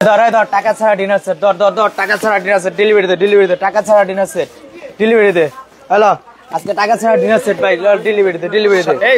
ধর টাকা ছাড়া ডিনার সেট, ধর টাকা ছাড়া ডিনার সেট, ডেলিভারি দে টাকা ছাড়া ডিনার সেট, ডেলিভারি দে। হ্যালো, আজকে টাকা ছাড়া ডিনার সেট ভাই, ডেলিভারি দে। এই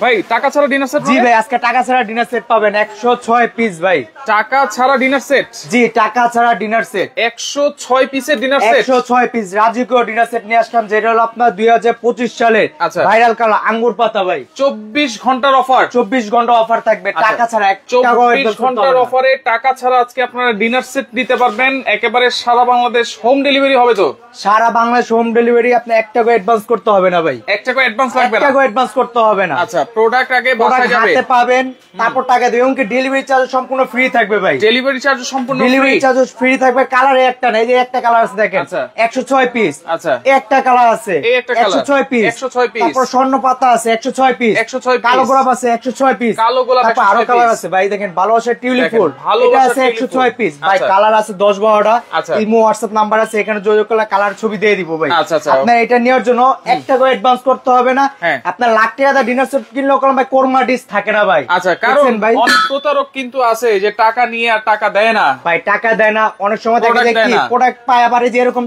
ভাই টাকা ছাড়া ডিনার সেট? জি ভাই, আজকে টাকা ছাড়া ডিনার সেট পাবেন 106 পিস ভাই। টাকা ছাড়া ডিনার সেট? জি, টাকা ছাড়া ডিনার সেট 106 পিসের ডিনার সেট। 106 পিস রাজকীয় ডিনার সেট নিয়ে আসলাম, যেটা হলো আপনার 2025 সালের ভাইরাল কালার আঙ্গুর পাতা ভাই। 24 ঘন্টার অফার, 24 ঘন্টা অফার থাকবে টাকা ছাড়া। 24 ঘন্টার অফারে টাকা ছাড়া আজকে আপনারা ডিনার সেট নিতে পারবেন। একেবারে সারা বাংলাদেশ হোম ডেলিভারি হবে তো? সারা বাংলাদেশ হোম ডেলিভারি। আপনি 1 টাকা অ্যাডভান্স করতে হবে না ভাই। 1 টাকা অ্যাডভান্স লাগবে না? 1 টাকা অ্যাডভান্স করতে হবে না। আচ্ছা, প্রোডাক্ট আগে বাসায় যাবে, হাতে পাবেন, তারপর টাকা দিবেন। এবং কি ডেলিভারি চার্জ সম্পূর্ণ ফ্রি থাকবে ভাই। ডেলিভারি চার্জ সম্পূর্ণ ফ্রি? ডেলিভারি চার্জ ফ্রি থাকবে। কালারে একটা না, এই যে একটা কালার আছে দেখেন, 106 পিস। আচ্ছা, একটা কালার আছে, এই একটা কালার 106 পিস। 106 পিস। তারপর স্বর্ণ পাতা আছে 106 পিস। 106 পিস। কালো গোলাপ আছে 106 পিস। কালো গোলাপ তারপর আরো কালার আছে ভাই, দেখেন ভালোবাসার টিউলিপ ফুল, এটা আছে 106 পিস ভাই। কালার আছে 10-12টা। ইমো হোয়াটসঅ্যাপ নাম্বার আছে, এখানে যোগাযোগ করলে কালার ছবি দিয়ে দিব ভাই। আপনার এটা নেওয়ার জন্য 1 টাকা অ্যাডভান্স করতে হবে না। আপনার লাখ টাকা ডিনার সেট কিনলেও কোনো ভাই কোরমা ডিশ থাকে না ভাই। আচ্ছা, কারণ অনেক প্রতারক কিন্তু আছে যে টাকা নিয়ে আর টাকা দেয় না ভাই। টাকা দেয় না, অনেক সময় দেখা যায় কি প্রোডাক্ট পায়, আবার যে এরকম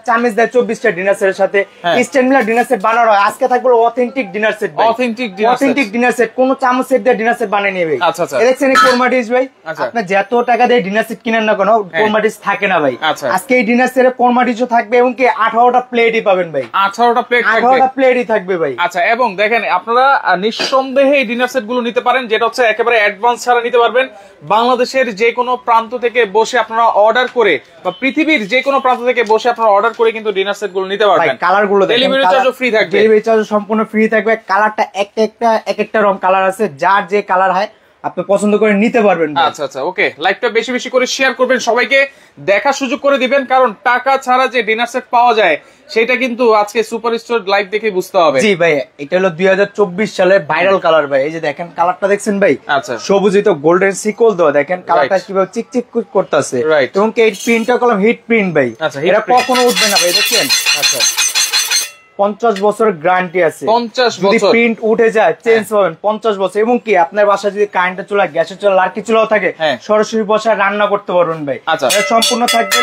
চামিজ দেয় 24টা ডিনার সেটের সাথে। স্ট্যান্ড মিলার ডিনার সেট বানানো হয়। আজকে থাকবে অথেন্টিক ডিনার সেট ভাই। অথেন্টিক ডিনার সেট, কোন চামচ সেট দিয়ে ডিনার সেট বানিয়ে নেবে। আচ্ছা আচ্ছা, দেখছেন এই কোরমা ডিশ ভাই। আপনি যত টাকা দিয়ে ডিনার সেট কিনেন না কেন, কোরমা ডিশ থাকে না ভাই। আজকে এই ডিনার সেটে কোরমা ডিশও থাকবে, এবং কি 18টা প্লেটই পাবেন ভাই। 18টা প্লেট থাকবে? 18টা প্লেটই থাকবে ভাই। আচ্ছা, এবং দেখেন আপনারা নিঃসন্দেহে এই ডিনার সেট গুলো নিতে পারেন, যেটা হচ্ছে একেবারে অ্যাডভান্স ছাড়া নিতে পারবেন। বাংলাদেশের যে কোনো প্রান্ত থেকে বসে আপনারা অর্ডার করে, বা পৃথিবীর যে কোনো প্রান্ত থেকে বসে আপনারা অর্ডার করে কিন্তু ডিনার সেট গুলো নিতে পারবেন। কালার গুলো দেখেন, ডেলিভারি চার্জও ফ্রি থাকবে। ডেলিভারি চার্জ সম্পূর্ণ ফ্রি থাকবে। কালারটা এক একটা রং কালার আছে, যার যে কালার হয় আপনি পছন্দ করে নিতে পারবেন। আচ্ছা আচ্ছা, ওকে। লাইভটা বেশি বেশি করে শেয়ার করবেন, সবাইকে দেখার সুযোগ করে দিবেন, কারণ টাকা ছাড়া যে ডিনার সেট পাওয়া যায় সেটা কিন্তু আজকে সুপার স্টোর লাইভ দেখে বুঝতে হবে। জি ভাই, এটা হলো 2024 সালের ভাইরাল কালার ভাই। এই যে দেখেন কালারটা দেখছেন ভাই, আচ্ছা, সবুজিত গোল্ডেন সিকল দেওয়া, দেখেন কালারটা কিভাবে চিকচিক করতেছে। এবং এই প্রিন্টটা কলম হিট প্রিন্ট ভাই। এটা কখনো উঠবে না ভাই, দেখছেন। আচ্ছা, 50 বছরের গ্যারান্টি আছে। 50 বছর? যদি প্রিন্ট উঠে যায় চেঞ্জ পাবেন 50 বছর। এবং কি আপনার বাসায় যদি কারেন্টের চুলা, গ্যাসের চুলা, লার্কি চুলাও থাকে, সরাসরি বসায় রান্না করতে পারবেন ভাই। এটা সম্পূর্ণ থাকবে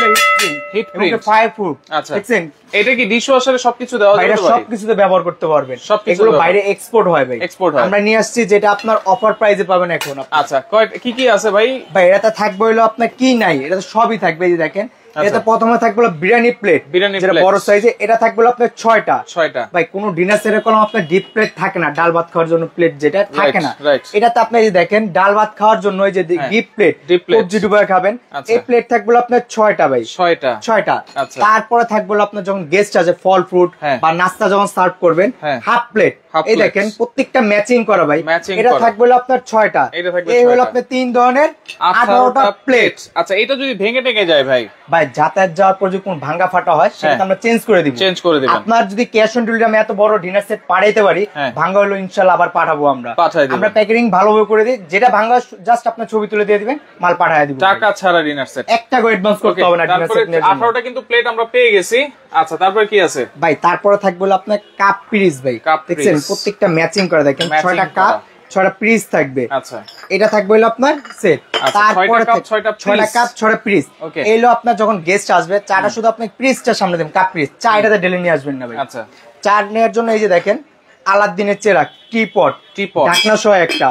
হিট প্রিন্ট, ফায়ার প্রুফ। আচ্ছা, দেখছেন এটা কি ডিশওয়াশারে সবকিছু দেওয়া যাবে? এটা সবকিছুতে ব্যবহার করতে পারবেন। এগুলো বাইরে এক্সপোর্ট হয় ভাই। আমরা নিয়ে আসছি, যেটা আপনার অফার প্রাইসে পাবেন এখন। আচ্ছা, কি কি আছে ভাই? ভাই এটাতে থাকবে হলো আপনার কি নাই, এটা সবই থাকবে। এই যে দেখেন, এটা প্রথমে থাকবে বিরিয়ানি প্লেট, যেটা বড় সাইজে। এটা থাকবে আপনার 6টা ভাই। কোন ডিনার সেটে কোনো আপনার ডিপ প্লেট থাকে না, ডাল ভাত খাওয়ার জন্য প্লেট যেটা থাকে না। এটাতে আপনি এই দেখেন ডাল ভাত খাওয়ার জন্য এই যে ডিপ প্লেট, সবজি ডুবাই খাবেন, এই প্লেট থাকবে আপনার 6টা ভাই। 6টা। তারপরে থাকবে আপনার যখন গেস্ট আছে, ফল ফ্রুট বা নাস্তা যখন সার্ভ করবেন, হাফ প্লেট। এই দেখেন প্রত্যেকটা ম্যাচিং করা ভাই। এটা থাকবে আপনার 6টা। এই হলো আপনার 3 ধরনের 18টা প্লেট। আচ্ছা, এটা যদি ভেঙে টেঙে যায় ভাই, যাতায়াত যাওয়ার পর যদি কোনো ভাঙ্গা ফাটা হয়, সেটা আমরা চেঞ্জ করে দিব। আপনার যদি ক্যাশ অন ডেলিভারি আমি এত বড় ডিনার সেট পাঠাইতে পারি, ভাঙ্গা হলো ইনশাআল্লাহ আবার পাঠাবো আমরা প্যাকেজিং ভালোভাবে করে দিই। যেটা ভাঙ্গা জাস্ট আপনার ছবি তুলে দিয়ে দিবেন, মাল পাঠিয়ে দিব। টাকা ছাড়া ডিনার সেট, 1 টাকা অ্যাডভান্স করতে হবে না ডিনার সেট নিয়ে। 18টা কিন্তু প্লেট আমরা পেয়ে গেছি। আচ্ছা, তারপর কি আছে ভাই? তারপরে থাকবে আপনার কাপ পিরিস ভাই। দেখছেন প্রত্যেকটা ম্যাচিং করা, দেখেন 6টা কাপ, 6টা পিরিস থাকবে। আচ্ছা, এটা থাকবে হলো আপনার সেট। তারপরে 6টা কাপ, 6টা পিরিস। এই হলো আপনার যখন গেস্ট আসবে, চাটা শুধু আপনি পিরিসটা সামনে দেবেন, কাপ পিরিস। চা এটাতে ঢেলে নিয়ে আসবেন না ভাই। আচ্ছা, চা নেওয়ার জন্য এই যে দেখেন আলাদিনের চেরাক, টিপট, ঢাকনা সহ একটা।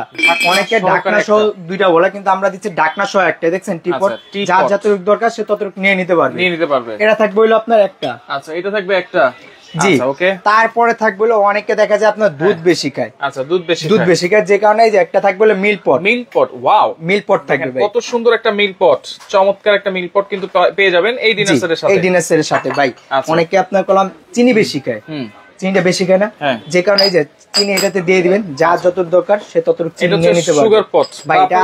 অনেকে ঢাকনা সহ 2টা বলে, কিন্তু আমরা দিচ্ছি ঢাকনা সহ একটা। দেখছেন টিপট, যার যতটুকু দরকার সে ততটুকু নিয়ে নিতে পারবে। এটা থাকবে হলো আপনার একটা। আচ্ছা, এটা থাকবে একটা। জি, ওকে। তারপরে থাকবে হলো অনেকে দেখা যায় আপনার দুধ বেশি খায়। আচ্ছা, দুধ বেশি খায়, যে কারণে এই যে একটা থাকবে হলো মিল পট। ওয়াও, মিল পট থাকবে ভাই। কত সুন্দর একটা মিল পট, চমৎকার একটা মিল পট কিন্তু পেয়ে যাবেন এই ডিনার সেটের সাথে। এই ডিনার সেটের সাথে ভাই। অনেকে আপনার কলম চিনি বেশি খায়, চিনিটা বেশি খায় না, যে কারণে এই যে চিনি এটাতে দিয়ে দিবেন, যা যত দরকার সে ততটুকু চিনি নিয়ে নিতে পারবেন। সুগার পট ভাই, এটা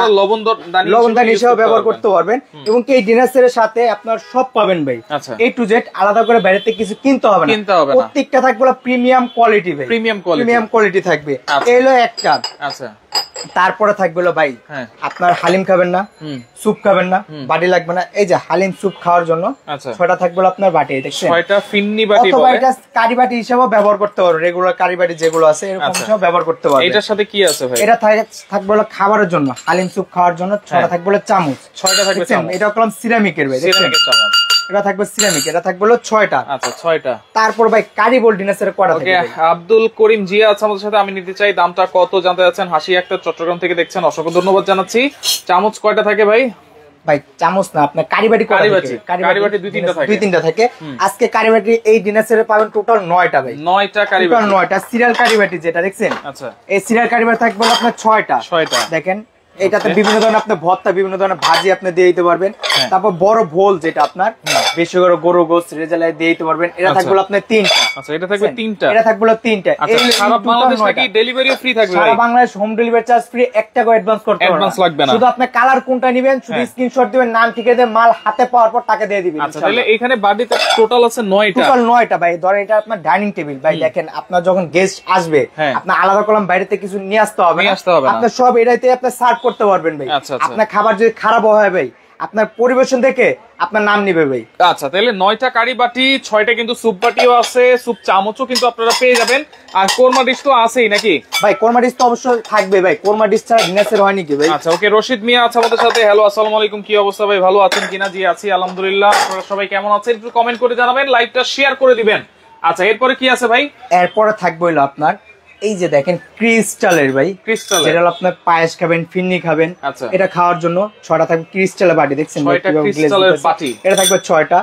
লবণদানি হিসেবে ব্যবহার করতে পারবেন। এবং এই ডিনার সেটের সাথে আপনার সব পাবেন ভাই, A to Z। আলাদা করে বাইরে থেকে কিছু কিনতে হবে না, প্রত্যেকটা থাকবে প্রিমিয়াম কোয়ালিটি ভাই। প্রিমিয়াম কোয়ালিটি থাকবে। এই হলো একটা। আচ্ছা, তারপরে থাকবে হলো ভাই আপনার হালিম খাবেন না, স্যুপ খাবেন না, বাটি লাগবে না, এই যে হালিম স্যুপ খাওয়ার জন্য 6টা থাকবে হলো আপনার বাটি, দেখছেন 6টা ফিন্নি বাটি বলে, অথবা এটা কারি বাটি হিসেবেও ব্যবহার করতে পারো, রেগুলার কারি বাটি যেগুলো আছে এরকম হিসেবে ব্যবহার করতে পারো। এটার সাথে কি আছে ভাই? এটা থাকবে হলো খাবারের জন্য, হালিম স্যুপ খাওয়ার জন্য 6টা থাকবে হলো চামচ, 6টা থাকবে চামচ। এটা হলো সিরামিকের ভাই, সিরামিকের চামচ, এটা থাকবে সিরামিক, এটা থাকবে হলো 6টা। আচ্ছা 6টা। তারপর ভাই কারি বোল ডিনাসের কয়টা থাকবে? ওকে, আব্দুল করিম জিয়া আছে আমাদের সাথে, আমি নিতে চাই, দামটা কত জানতে যাচ্ছেন? হাসি একটা চট্টগ্রাম থেকে দেখছেন, অসংখ্য ধন্যবাদ জানাচ্ছি। চামচ কয়টা থাকে ভাই? ভাই চামচ না, আপনার কারিবাটি কারিবাটি 2-3টা থাকে। আজকে কারিবাটি এই ডিনাসেরে পাবেন টোটাল 9টা ভাই, 9টা কারিবাটি, 9টা সিরিয়াল কারিবাটি যেটা দেখছেন। আচ্ছা, এই সিরিয়াল কারিবাটি থাকবে আপনার 6টা। দেখেন এটাতে বিভিন্ন ধরনের আপনি ভর্তা, বিভিন্ন ধরনের ভাজি আপনি দিয়ে দিতে পারবেন। তারপর বড় ভোল যেটা আপনার বেশি করে গরু গোশত রেজালায় দিয়ে দিতে পারবেন, এটা থাকবে আপনার 3টা। আচ্ছা, এটা থাকবে 3টা, এটা থাকবে 3টা। এই সারা বাংলাদেশ নাকি ডেলিভারিও ফ্রি থাকবে? সারা Bangladesh home delivery charge free, 1 টাকা অ্যাডভান্স করতে হবে, অ্যাডভান্স লাগবে না। শুধু আপনি কালার কোনটা নেবেন শুধু স্ক্রিনশট দিবেন, নাম ঠিকানা দিয়ে মাল হাতে পাওয়ার পর টাকা দিয়ে দিবেন। আচ্ছা, তাহলে এখানে বাড়িতে টোটাল আছে 9টা, টোটাল 9টা ভাই। ধরেন এটা আপনার ডাইনিং টেবিল ভাই, দেখেন আপনার যখন গেস্ট আসবে আপনার আলাদা কলম বাইরেতে কিছু নিয়ে আসতে হবে না, আপনি সব এটাইতে আপনি সার্ভ করতে পারবেন ভাই। আপনার খাবার যদি খারাপ হয় ভাই আপনার পরিবেশন দেখে আপনার নাম নিবে ভাই। আচ্ছা, তাহলে 9টা কারি বাটি, 6টা কিন্তু স্যুপ বাটিও আছে, স্যুপ চামচও কিন্তু আপনারা পেয়ে যাবেন, আর কোরমা ডিশ তো আছেই নাকি ভাই? কোরমা ডিশ তো অবশ্যই থাকবে ভাই, কোরমা ডিশ ছাড়া ডিনাসের হয় নাকি ভাই? আচ্ছা, ওকে, রশিদ মিয়া আছে আমাদের সাথে। হ্যালো, আসসালামু আলাইকুম, কি অবস্থা ভাই, ভালো আছেন কিনা? জি আছি আলহামদুলিল্লাহ, আপনারা সবাই কেমন আছেন একটু কমেন্ট করে জানাবেন, লাইভটা শেয়ার করে দিবেন। আচ্ছা, এরপরে কি আছে ভাই? এরপরে থাকবে হলো আপনার এই যে দেখেন ক্রিস্টালের ভাই, ক্রিস্টাল, যেটা আপনার পায়েস খাবেন, ফিন্নি খাবেন, এটা খাওয়ার জন্য 6টা থাকবে ক্রিস্টালের বাটি, দেখছেন ক্রিস্টালের বাটি, এটা থাকবে 6টা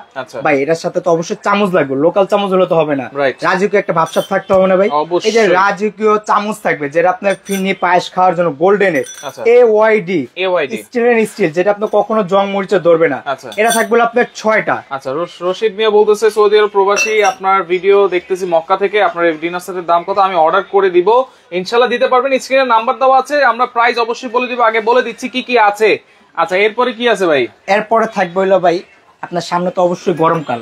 ভাই। এটার সাথে তো অবশ্যই চামচ লাগবে, লোকাল চামচ হলে তো হবে না, রাজকীয় একটা ভাবসাব থাকতে হবে না ভাই। এই যে রাজকীয় চামচ থাকবে যেটা আপনার ফিন্নি পায়েস খাওয়ার জন্য গোল্ডেনের AYD স্টিল, যেটা আপনার কখনো জং মরিচে ধরবে না, এটা থাকবে আপনার 6টা। আচ্ছা, রশিদ মিয়া বলতেছে সৌদি আরব প্রবাসী, আপনার ভিডিও দেখতেছি মক্কা থেকে, আপনার ডিনার সেটের দাম কত? আমি অর্ডার করে দিব, ইনশাআল্লাহ দিতে পারবেন। স্ক্রিনে নাম্বার দেওয়া আছে, আমরা প্রাইস অবশ্যই বলে দিব, আগে বলে দিচ্ছি কি কি আছে। আচ্ছা, এরপরে কি আছে ভাই? এরপরে থাকবে হলো ভাই আপনার সামনে তো অবশ্যই গরমকাল,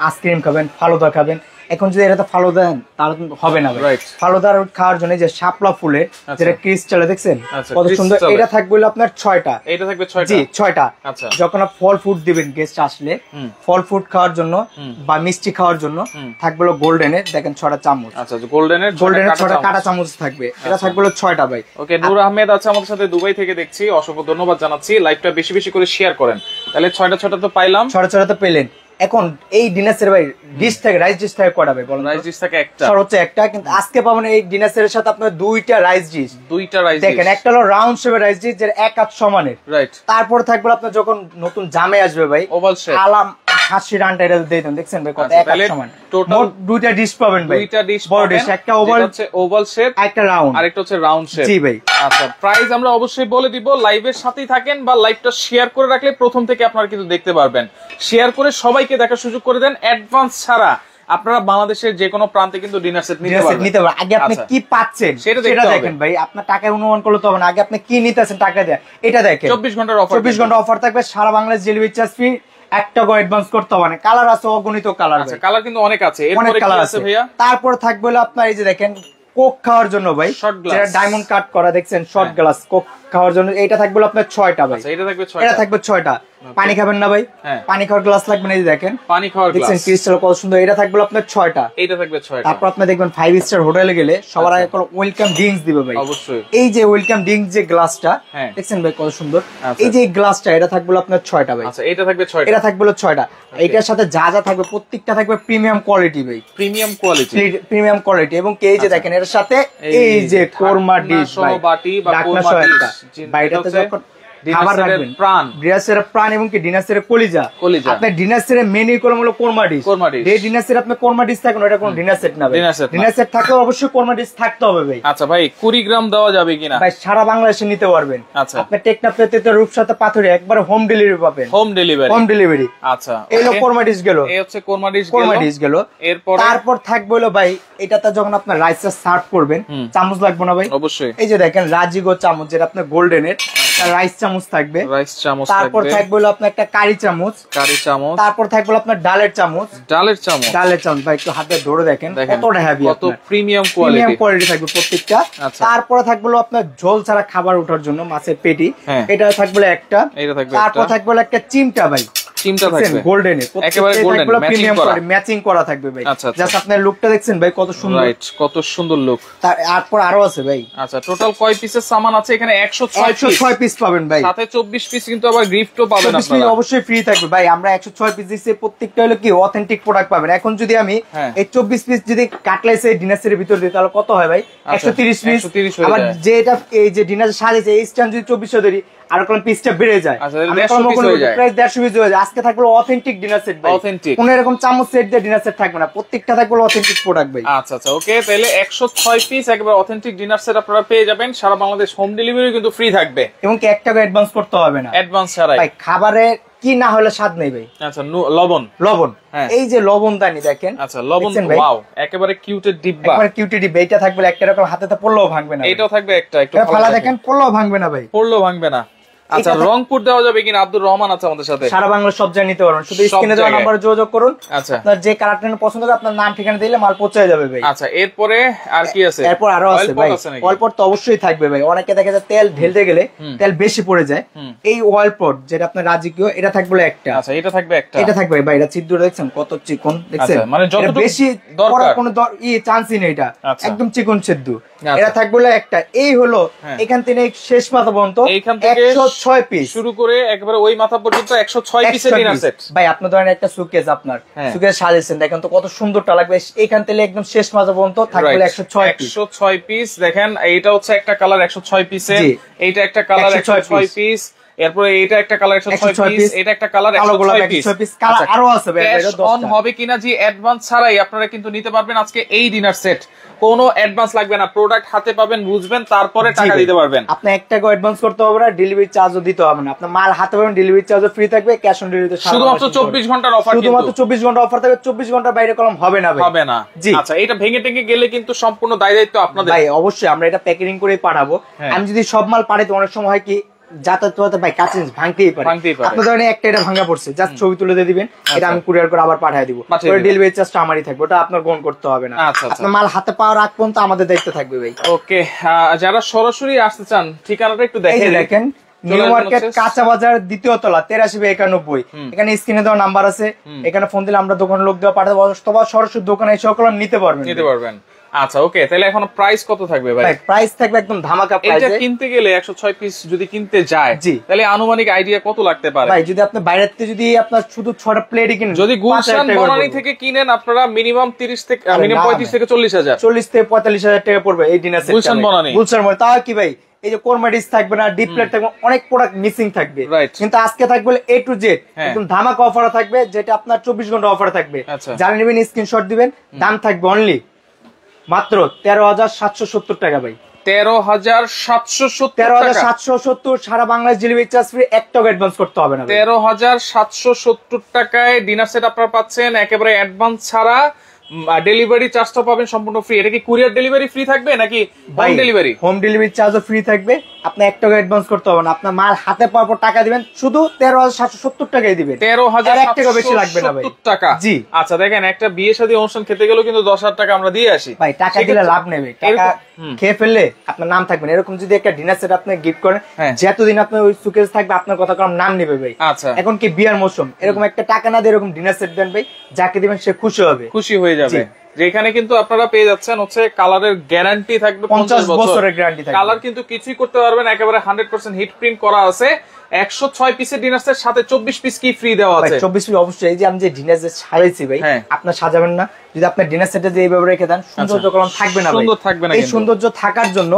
আইসক্রিম খাবেন, ফালুদা খাবেন। এখন যদি এটা ফালুদা দেন তাহলে হবে না ভাই। ফালুদার খাওয়ার জন্য যে শাপলা ফুলের যেটা ক্রিস্টালে দেখছেন কত সুন্দর, এটা থাকবে হলো আপনার 6টা। এটা থাকবে 6টা? জি 6টা। যখন আপনি ফল ফুড দিবেন গেস্ট আসলে, ফল ফুড খাওয়ার জন্য বা মিষ্টি খাওয়ার জন্য থাকবে হলো গোল্ডেনের, দেখেন 6টা চামচ। আচ্ছা, গোল্ডেনের 6টা কাটা চামচ থাকবে, এটা থাকবে হলো 6টা ভাই। ওকে, নূর আহমেদ আছে আমাদের সাথে, দুবাই থেকে দেখছি, অসংখ্য ধন্যবাদ জানাচ্ছি, লাইভটা বেশি বেশি করে শেয়ার করেন। তাহলে 6টা তো পাইলাম, 6টা তো পেলেন। এখন এই ডিনাসের ভাই ডিশ থাকে, রাইস ডিশ থাকে কয়টা ভাই বলেন? রাইস ডিশ থাকে একটা, সর্বোচ্চ একটা, কিন্তু আজকে পাবেন এই ডিনাসের সাথে আপনার 2টা রাইস ডিশ। 2টা রাইস ডিশ দেখেন, একটা হলো রাউন্ড শেপের রাইস ডিশ যেটা এক হাত সমানের, রাইট। তারপর থাকবে আপনার যখন নতুন জামে আসবে ভাই, ওভাল শেপ, আলাম হাসি রানটা এটা দিয়ে দেন, দেখছেন ভাই কত এক হাত সমান। টোটাল 2টা ডিশ পাবেন ভাই, 2টা ডিশ বড় ডিশ, একটা ওভাল হচ্ছে ওভাল শেপ, একটা রাউন্ড, আর একটা হচ্ছে রাউন্ড শেপ। জি ভাই। আচ্ছা, প্রাইস আমরা অবশ্যই বলে দিব, লাইভের সাথেই থাকেন বা লাইভটা শেয়ার করে রাখলে প্রথম থেকে আপনারা কিন্তু দেখতে পারবেন। শেয়ার করে সবাইকে দেখার সুযোগ করে দেন, অ্যাডভান্স ছাড়া আপনারা বাংলাদেশের যে কোনো প্রান্তে কিন্তু ডিনার সেট নিতে পারবেন। আগে আপনি কি পাচ্ছেন সেটা দেখেন ভাই, আপনার টাকা অনুমান করলে তো হবে না, আগে আপনি কি নিতেছেন টাকা দিয়ে এটা দেখেন। 24 ঘন্টার অফার, 24 ঘন্টা অফার থাকবে, সারা বাংলাদেশ ডেলিভারি চার্জ ফ্রি, 1 টাকা অ্যাডভান্স করতে হবে না। কালার আছে অগণিত কালার, আচ্ছা কালার কিন্তু অনেক আছে। এরপরে কি আছে ভাইয়া? তারপর থাকবে হলো আপনার এই যে দেখেন কোক খাওয়ার জন্য ভাই, যেটা ডায়মন্ড কাট করা, দেখছেন শর্ট গ্লাস কোক খাওয়ার জন্য, এটা থাকবে আপনার 6টা ভাই। আচ্ছা, এটা থাকবে 6টা, এটা থাকবে 6টা। পানি খাবেন না ভাই? পানি খাওয়ার গ্লাস লাগবে না, এই দেখেন পানি খাওয়ার গ্লাস, দেখছেন ক্রিস্টাল কত সুন্দর, এটা থাকবে আপনার 6টা। এটা থাকবে 6টা। তারপর আপনি দেখবেন 5 স্টার হোটেলে গেলে সবার আগে ওয়েলকাম ড্রিঙ্কস দিবে ভাই, অবশ্যই। এই যে ওয়েলকাম ড্রিঙ্কস যে গ্লাসটা দেখছেন ভাই কত সুন্দর, এই যে গ্লাসটা এটা থাকবে আপনার 6টা ভাই। আচ্ছা, এটা থাকবে 6টা, এটা থাকবে 6টা। এটার সাথে যা যা থাকবে প্রত্যেকটা থাকবে প্রিমিয়াম কোয়ালিটি ভাই, প্রিমিয়াম কোয়ালিটি, প্রিমিয়াম কোয়ালিটি। এবং এই যে দেখেন এর সাথে এই যে কোরমা ডিশ ভাই, বাটি বা কোরমা ডিশ, বাইরেতে যখন খাবার রাখবেন, ডিনার প্রাণ এবং কি ডিনার কলিজা, আপনার ডিনার মেনু কলম হলো কোরমা ডিশ। এই ডিনার সেট আপনি কোরমা ডিশ থাকেন, ওটা কোন ডিনার সেট না ভাই, ডিনার সেট থাকলে অবশ্যই কোরমা ডিশ থাকতে হবে ভাই। আচ্ছা ভাই, 20 গ্রাম দেওয়া যাবে কিনা ভাই? সারা বাংলাদেশে নিতে পারবেন। আচ্ছা, আপনি টেকনাফতে রূপসাতে পাথরে একবার হোম ডেলিভারি পাবেন, হোম ডেলিভারি। আচ্ছা, এই হলো কোরমা ডিশ গেল, এই হচ্ছে কোরমা ডিশ গেল। এরপর তারপর থাকবে হলো ভাই এটাতে যখন আপনি রাইসটা সার্ভ করবেন চামচ লাগবে না ভাই? অবশ্যই। এই যে দেখেন রাজিগো চামচ, যেটা আপনার গোল্ডেনের, একটা রাইস চামচ থাকবে, রাইস চামচ তারপর থাকবে হলো আপনার একটা কারি চামচ, তারপর থাকবে হলো আপনার ডালের চামচ, ভাই একটু হাতে ধরে দেখেন কতটা হেভি, কত প্রিমিয়াম কোয়ালিটি থাকবে প্রত্যেকটা। তারপরে থাকবে হলো আপনার ঝোল ছাড়া খাবার ওঠার জন্য মাছের পেটি, এটা থাকবে একটা। তারপর থাকবে হলো একটা চিমটা ভাই, চিমটা থাকবে গোল্ডেন এর, একেবারে গোল্ডেন প্রিমিয়াম কোয়ালিটি ম্যাচিং করা থাকবে ভাই। জাস্ট আপনার লুকটা দেখছেন ভাই কত সুন্দর, রাইট কত সুন্দর লুক। তারপর আরো আছে ভাই। আচ্ছা টোটাল কয় পিসের সামান আছে এখানে? 106 পিস পাবেন ভাই, সাথে 24 পিস কিন্তু আবার গিফটও পাবেন আপনারা, অবশ্যই ফ্রি থাকবে ভাই। আমরা 106 পিস দিচ্ছি, প্রত্যেকটা হলো কি অথেন্টিক প্রোডাক্ট পাবেন। এখন যদি আমি এই 24 পিস যদি কাটলেসে ডিনার সেটের ভিতর দিই তাহলে কত হয় ভাই? 130 পিস। আবার যে এটা এই যে ডিনার সাজিয়েছে এই স্ট্যান্ড যদি 2400 ধরি আর কোন পিসটা বেড়ে যায়, প্রাইস 150 পিস হয়ে যায়। আজকে থাকবে অথেন্টিক ডিনার সেট ভাই, কোন এরকম চামচ সেট দিয়ে ডিনার সেট থাকবে না, প্রত্যেকটা থাকবে অথেন্টিক প্রোডাক্ট ভাই। আচ্ছা আচ্ছা ওকে, তাহলে 106 পিস একেবারে অথেন্টিক ডিনার সেট আপনারা পেয়ে যাবেন। সারা বাংলাদেশ হোম ডেলিভারি কিন্তু ফ্রি থাকবে, এবং কি 1 টাকা অ্যাডভান্স করতে হবে না, অ্যাডভান্স ছাড়াই ভাই। খাবারে কি না হলে স্বাদ নেই ভাই। আচ্ছা লবণ, এই যে লবণ দানি দেখেন। আচ্ছা লবণ, ওয়াও একেবারে কিউটের ডিব্বা, একেবারে কিউটের ডিব্বা। এটা থাকবে একটা এরকম হাতেতে পড়লেও ভাঙবে না, এটাও থাকবে একটা, একটু ফালা দেখেন পড়লেও ভাঙবে না ভাই, পড়লেও ভাঙবে না। আচ্ছা রংপুর দেওয়া যাবে কিনা? আব্দুর রহমান আছে আমাদের সাথে, সারা বাংলা সব জায়গায় নিতে পারবেন, শুধু স্ক্রিনে দেওয়া নম্বরে যোগাযোগ করুন। আচ্ছা আপনার যে কালারটা পছন্দ হবে আপনার নাম ঠিকানা দিলে মাল পৌঁছে যাবে ভাই। আচ্ছা এরপরে আর কি আছে? এরপর আরো আছে ভাই, অয়েল পট তো অবশ্যই থাকবে ভাই। অনেকে দেখা যায় তেল ঢেলতে গেলে তেল বেশি পড়ে যায়, এই অয়েল পট যেটা আপনার রাজকীয় এটা থাকবে একটা। আচ্ছা এটা থাকবে একটা, এটা থাকবে ভাই। এটা ছিদ্র দেখছেন কত চিকন, দেখছেন? মানে যতটুকু বেশি দরকার কোনো চান্সই নেই, এটা একদম চিকন ছিদ্র। এটা থাকবে একটা। এই হলো এখান থেকে শেষ মাথা পর্যন্ত 106 পিস শুরু করে একেবারে ওই মাথা পর্যন্ত 106 পিসের ডিনার সেট ভাই। আপনি ধরেন একটা সুটকেস, আপনার সুটকেস সাজিয়েছেন, দেখেন তো কত সুন্দরটা লাগবে। এখান থেকে একদম শেষ মাথা পর্যন্ত থাকবে 106 পিস। দেখেন এইটা হচ্ছে একটা কালার 106 পিসের, এইটা একটা কালার 106 পিস, এরপরে এটা একটা কালার 106 পিস, এটা একটা কালার 106 পিস। কালার আরো আছে ভাই, এটা অন হবে কিনা জি অ্যাডভান্স ছাড়াই আপনারা কিন্তু নিতে পারবেন আজকে এই ডিনার সেট। কোনো অ্যাডভান্স লাগবে না, প্রোডাক্ট হাতে পাবেন, বুঝবেন, তারপরে টাকা দিতে পারবেন। আপনি 1 টাকা অ্যাডভান্স করতে হবে না, ডেলিভারি চার্জও দিতে হবে না। আপনার মাল হাতে পাবেন, ডেলিভারি চার্জও ফ্রি থাকবে, ক্যাশ অন ডেলিভারিতে শুধুমাত্র 24 ঘন্টার অফার, শুধুমাত্র 24 ঘন্টা অফার থাকবে। 24 ঘন্টার বাইরে কলম হবে না ভাই, হবে না। আচ্ছা এটা ভেঙে টেঙে গেলে কিন্তু সম্পূর্ণ দায়িত্ব আপনাদের ভাই। অবশ্যই আমরা এটা প্যাকেজিং করে পাঠাবো। আমি যদি সব মাল পাঠাই তো অনেক সময় হয় কি যাতায়াত ভাই কাছে ভাঙতেই পারে। আপনি ধরেন একটা এটা ভাঙা পড়ছে, জাস্ট ছবি তুলে দিয়ে দিবেন, এটা আমি কুরিয়ার করে আবার পাঠিয়ে দিব, ডেলিভারি চার্জটা আমারই থাকবে, ওটা আপনার গ্রহণ করতে হবে না। আপনার মাল হাতে পাওয়ার আগ পর্যন্ত আমাদের দায়িত্ব থাকবে ভাই। ওকে, যারা সরাসরি আসতে চান ঠিকানাটা একটু দেখেন। নিউ মার্কেট কাঁচা বাজার দ্বিতীয় তলা 8391। এখানে স্ক্রিনে দেওয়া নাম্বার আছে, এখানে ফোন দিলে আমরা দোকানের লোক দেওয়া পাঠাবো, অথবা সরাসরি দোকানে এসে নিতে পারবেন। আচ্ছা ওকে, তাহলে এখন প্রাইস কত থাকবে ভাই? প্রাইস থাকবে একদম ধামাকা প্রাইস। এটা কিনতে গেলে 106 পিস যদি কিনতে যায় তাহলে আনুমানিক আইডিয়া কত লাগতে পারে ভাই? যদি আপনি বাইরে থেকে যদি আপনার শুধু 6টা প্লেটই কিনেন, যদি গুলশান বনানী থেকে কিনেন আপনারা মিনিমাম 30 থেকে মিনিমাম 35 থেকে 40,000, 40 থেকে 45,000 টাকা পড়বে এই ডিনার সেট। গুলশান বনানী তাও কি ভাই, এই যে কোরমা ডিশ থাকবে না, ডিপ প্লেট থাকবে, অনেক প্রোডাক্ট মিসিং থাকবে, কিন্তু আজকে থাকবে A to Z একদম ধামাকা অফার থাকবে, যেটা আপনার 24 ঘন্টা অফার থাকবে। যারা নেবেন স্ক্রিনশট দিবেন, দাম থাকবে অনলি মাত্র 13,770 টাকা ভাই। 13,770 সারা বাংলাদেশ ডেলিভারি চার্জ ফ্রি, 1 টাকা অ্যাডভান্স করতে হবে না। 13,770 টাকায় ডিনার সেট আপনারা পাচ্ছেন একেবারে অ্যাডভান্স ছাড়া। ডেলিভারি চার্জটা পাবেন সম্পূর্ণ ফ্রি। এটা কি কুরিয়ার ডেলিভারি ফ্রি থাকবে নাকি হোম ডেলিভারি? হোম ডেলিভারি চার্জও ফ্রি থাকবে, আপনি 1 টাকা অ্যাডভান্স করতে হবে না। আপনার মাল হাতে পাওয়ার পর টাকা দিবেন, শুধু 13,770 টাকাই দিবেন, 13,000 টাকা বেশি লাগবে না ভাই। টাকা জি। আচ্ছা দেখেন, একটা বিয়ে শাদী অনুষ্ঠান খেতে গেলেও কিন্তু 10,000 টাকা আমরা দিয়ে আসি ভাই। টাকা দিলে লাভ নেবে, টাকা খেয়ে ফেললে আপনার নাম থাকবে না। এরকম যদি একটা ডিনার সেট আপনি গিফট করেন, যতদিন আপনার ওই সুকেস থাকবে আপনার কথা কম নাম নেবে ভাই। আচ্ছা এখন কি বিয়ার মৌসুম, এরকম একটা টাকা না দিয়ে এরকম ডিনার সেট দেন ভাই, যাকে দিবেন সে খুশি হবে, খুশি হয়ে যাবে। যেখানে কিন্তু আপনারা পেয়ে যাচ্ছেন হচ্ছে কালারের গ্যারান্টি থাকবে 50 বছরের গ্যারান্টি থাকবে। কালার কিন্তু কিছুই করতে পারবেন, একেবারে 100% হিট প্রিন্ট করা আছে। 106 পিসের ডিনার সেট, সাথে 24 পিস কি ফ্রি দেওয়া আছে? 24 পিস অবশ্যই। এই যে আমি যে ডিনার সেট সাজাইছি ভাই, আপনার সাজাবেন না, যদি আপনার ডিনার সেটে যে এইভাবে রেখে দেন সৌন্দর্য কলম থাকবে না ভাই, সুন্দর থাকবে না। এই সৌন্দর্য থাকার জন্য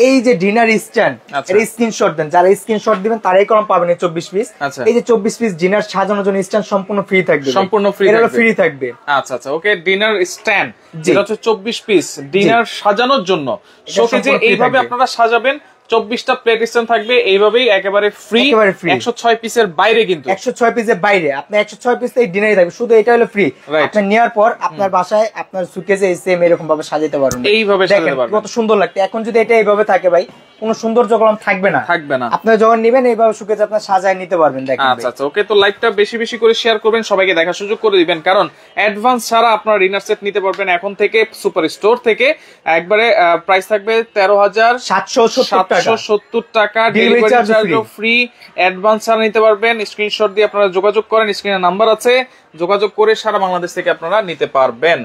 এই যে ডিনার স্ট্যান্ড, এর স্ক্রিনশট দেন, যারা স্ক্রিনশট দিবেন তারাই কলম পাবেন এই 24 পিস। এই যে 24 পিস ডিনার সাজানোর জন্য স্ট্যান্ড সম্পূর্ণ ফ্রি থাকবে, সম্পূর্ণ ফ্রি থাকবে, এটা ফ্রি থাকবে। আচ্ছা আচ্ছা ওকে, ডিনার স্ট্যান্ড যেটা হচ্ছে 24 পিস ডিনার সাজানোর জন্য, শোকেজে এইভাবে আপনারা সাজাবেন। 24টা প্লেট স্ট্যান্ড থাকবে এইভাবেই একেবারে ফ্রি। 106 পিসের বাইরে, কিন্তু 106 পিসের বাইরে আপনি 106 পিস এই ডিনারই থাকবে, শুধু এটা হলো ফ্রি। আপনি নেওয়ার পর আপনার বাসায় আপনার সুকেজে সেম এরকম ভাবে সাজাতে পারবেন, এইভাবে সাজাতে পারবেন, কত সুন্দর লাগবে। এখন যদি এটা এইভাবে থাকে ভাই, কোনো সৌন্দর্য কলম থাকবে না। আপনি যখন নেবেন এইভাবে শুকিয়ে আপনার সাজায় নিতে পারবেন। দেখেন আচ্ছা আচ্ছা, ওকে। তো লাইভটা বেশি বেশি করে শেয়ার করবেন, সবাইকে দেখার সুযোগ করে দিবেন, কারণ অ্যাডভান্স ছাড়া আপনারা ডিনার সেট নিতে পারবেন এখন থেকে সুপার স্টোর থেকে। একবারে প্রাইস থাকবে 13,770 টাকা, ডেলিভারি চার্জও ফ্রি। অ্যাডভান্স ছাড়া নিতে পারবেন, স্ক্রিনশট দিয়ে আপনারা যোগাযোগ করেন, স্ক্রিনে নাম্বার আছে, যোগাযোগ করে সারা বাংলাদেশ থেকে আপনারা নিতে পারবেন।